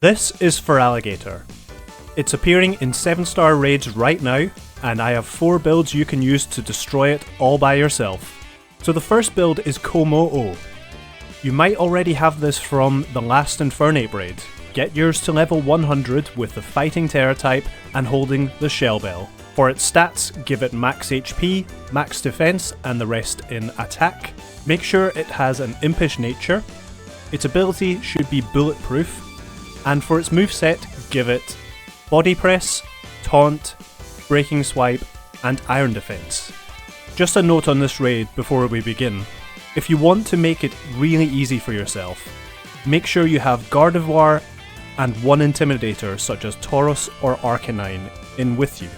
This is Feraligatr. It's appearing in 7-star raids right now, and I have 4 builds you can use to destroy it all by yourself. So the first build is Kommo-o. You might already have this from the last Infernape raid. Get yours to level 100 with the Fighting Tera type and holding the Shell Bell. For its stats, give it max HP, max defense, and the rest in attack. Make sure it has an Impish Nature. Its ability should be bulletproof. And for its moveset, give it Body Press, Taunt, Breaking Swipe, and Iron Defense. Just a note on this raid before we begin. If you want to make it really easy for yourself, make sure you have Gardevoir and 1 Intimidator such as Tauros or Arcanine in with you.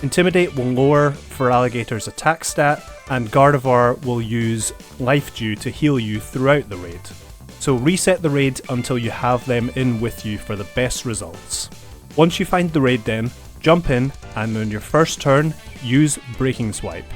Intimidate will lower Feraligatr's attack stat, and Gardevoir will use Life Dew to heal you throughout the raid. So reset the raid until you have them in with you for the best results. Once you find the raid then, jump in and on your first turn, use Breaking Swipe.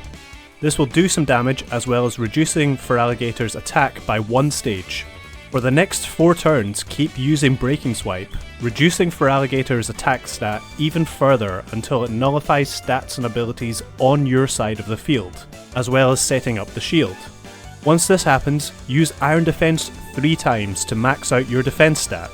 This will do some damage as well as reducing Feraligatr's attack by 1 stage. For the next 4 turns, keep using Breaking Swipe, reducing Feraligatr's attack stat even further until it nullifies stats and abilities on your side of the field, as well as setting up the shield. Once this happens, use Iron Defense 3 times to max out your defense stat.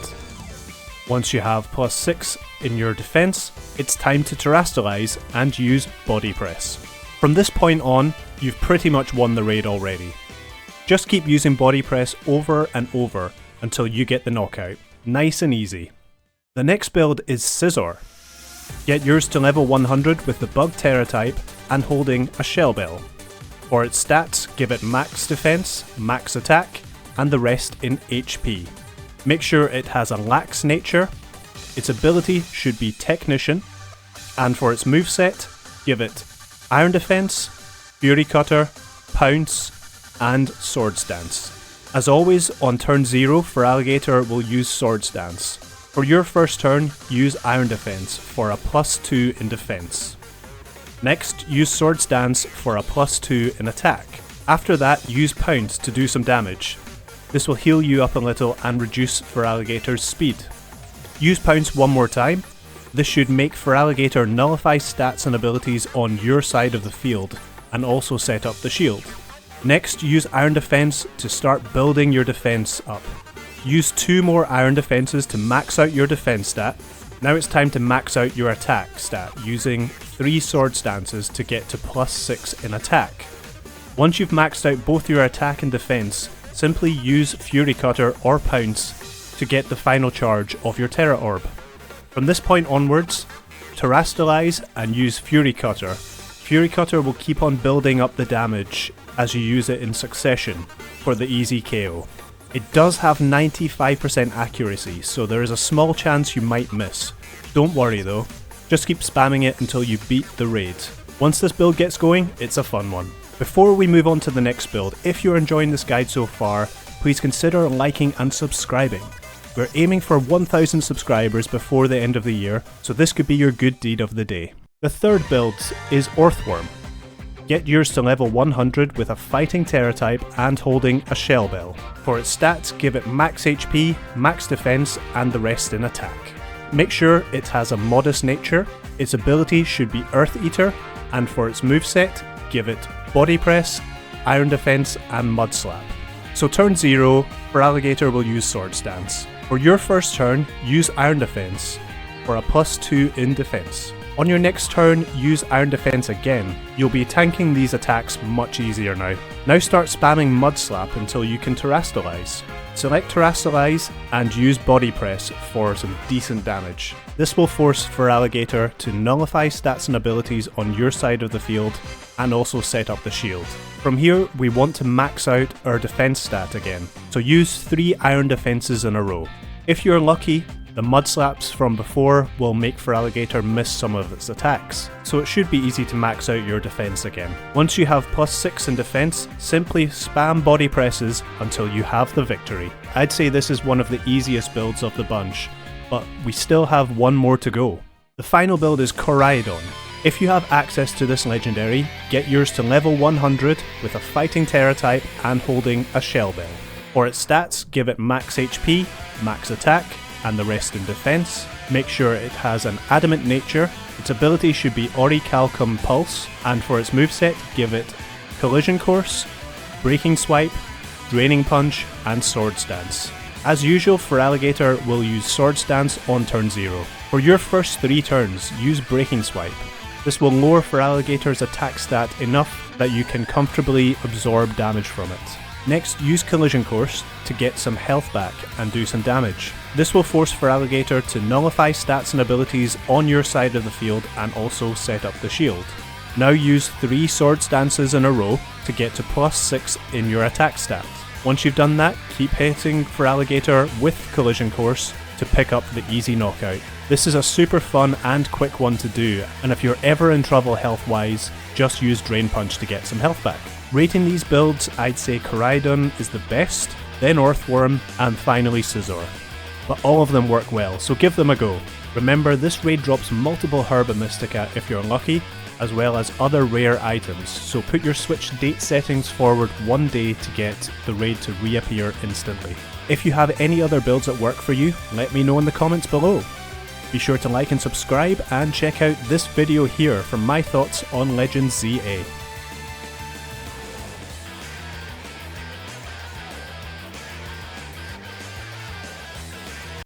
Once you have +6 in your defense, it's time to Terastallize and use Body Press. From this point on, you've pretty much won the raid already. Just keep using Body Press over and over until you get the knockout. Nice and easy. The next build is Scizor. Get yours to level 100 with the Bug Tera type and holding a Shell Bell. For its stats, give it max defense, max attack, and the rest in HP. Make sure it has a Lax Nature. Its ability should be Technician. And for its moveset, give it Iron Defense, Fury Cutter, Pounce, and Swords Dance. As always, on turn 0, Feraligatr will use Swords Dance. For your first turn, use Iron Defense for a +2 in defense. Next, use Swords Dance for a +2 in attack. After that, use Pounce to do some damage. This will heal you up a little and reduce Feraligatr's speed. Use Pounce one more time. This should make Feraligatr nullify stats and abilities on your side of the field, and also set up the shield. Next, use Iron Defense to start building your defense up. Use 2 more Iron Defenses to max out your defense stat. Now it's time to max out your attack stat using 3 Swords Dances to get to +6 in attack. Once you've maxed out both your attack and defense, simply use Fury Cutter or Pounce to get the final charge of your Tera Orb. From this point onwards, Terastallize and use Fury Cutter. Fury Cutter will keep on building up the damage as you use it in succession for the easy KO. It does have 95% accuracy, so there is a small chance you might miss. Don't worry though, just keep spamming it until you beat the raid. Once this build gets going, it's a fun one. Before we move on to the next build, if you're enjoying this guide so far, please consider liking and subscribing. We're aiming for 1,000 subscribers before the end of the year, so this could be your good deed of the day. The third build is Orthworm. Get yours to level 100 with a Fighting Tera type and holding a Shell Bell. For its stats, give it max HP, max defense, and the rest in attack. Make sure it has a modest nature. Its ability should be Earth Eater, and for its moveset, give it Body Press, Iron Defense, and Mud Slap. So turn 0, Feraligatr will use Swords Dance. For your first turn, use Iron Defense for a +2 in defense. On your next turn, use Iron Defense again. You'll be tanking these attacks much easier now. Now start spamming Mud Slap until you can Terastallize. Select Terastallize and use Body Press for some decent damage. This will force Feraligatr to nullify stats and abilities on your side of the field and also set up the shield. From here, we want to max out our defense stat again, so use 3 Iron Defenses in a row. If you're lucky, the Mud Slaps from before will make Feraligatr miss some of its attacks, so it should be easy to max out your defense again. Once you have +6 in defense, simply spam Body Presses until you have the victory. I'd say this is one of the easiest builds of the bunch, but we still have one more to go. The final build is Koraidon. If you have access to this legendary, get yours to level 100 with a Fighting Tera type and holding a Shell Bell. For its stats, give it max HP, max attack, and the rest in defense. Make sure it has an adamant nature. Its ability should be Orichalcum Pulse, and for its moveset, give it Collision Course, Breaking Swipe, Draining Punch, and Sword Stance. As usual, Feraligatr will use Sword Stance on turn 0. For your first 3 turns, use Breaking Swipe. This will lower Feraligatr's attack stat enough that you can comfortably absorb damage from it. Next, use Collision Course to get some health back and do some damage. This will force Feraligatr to nullify stats and abilities on your side of the field and also set up the shield. Now use 3 Sword Stances in a row to get to +6 in your attack stat. Once you've done that, keep hitting Feraligatr with Collision Course to pick up the easy knockout. This is a super fun and quick one to do, and if you're ever in trouble health wise, just use Drain Punch to get some health back. Rating these builds, I'd say Koraidon is the best, then Orthworm, and finally Scizor. But all of them work well, so give them a go. Remember, this raid drops multiple Herba Mystica if you're lucky, as well as other rare items, so put your Switch date settings forward 1 day to get the raid to reappear instantly. If you have any other builds that work for you, let me know in the comments below. Be sure to like and subscribe, and check out this video here for my thoughts on Legends ZA.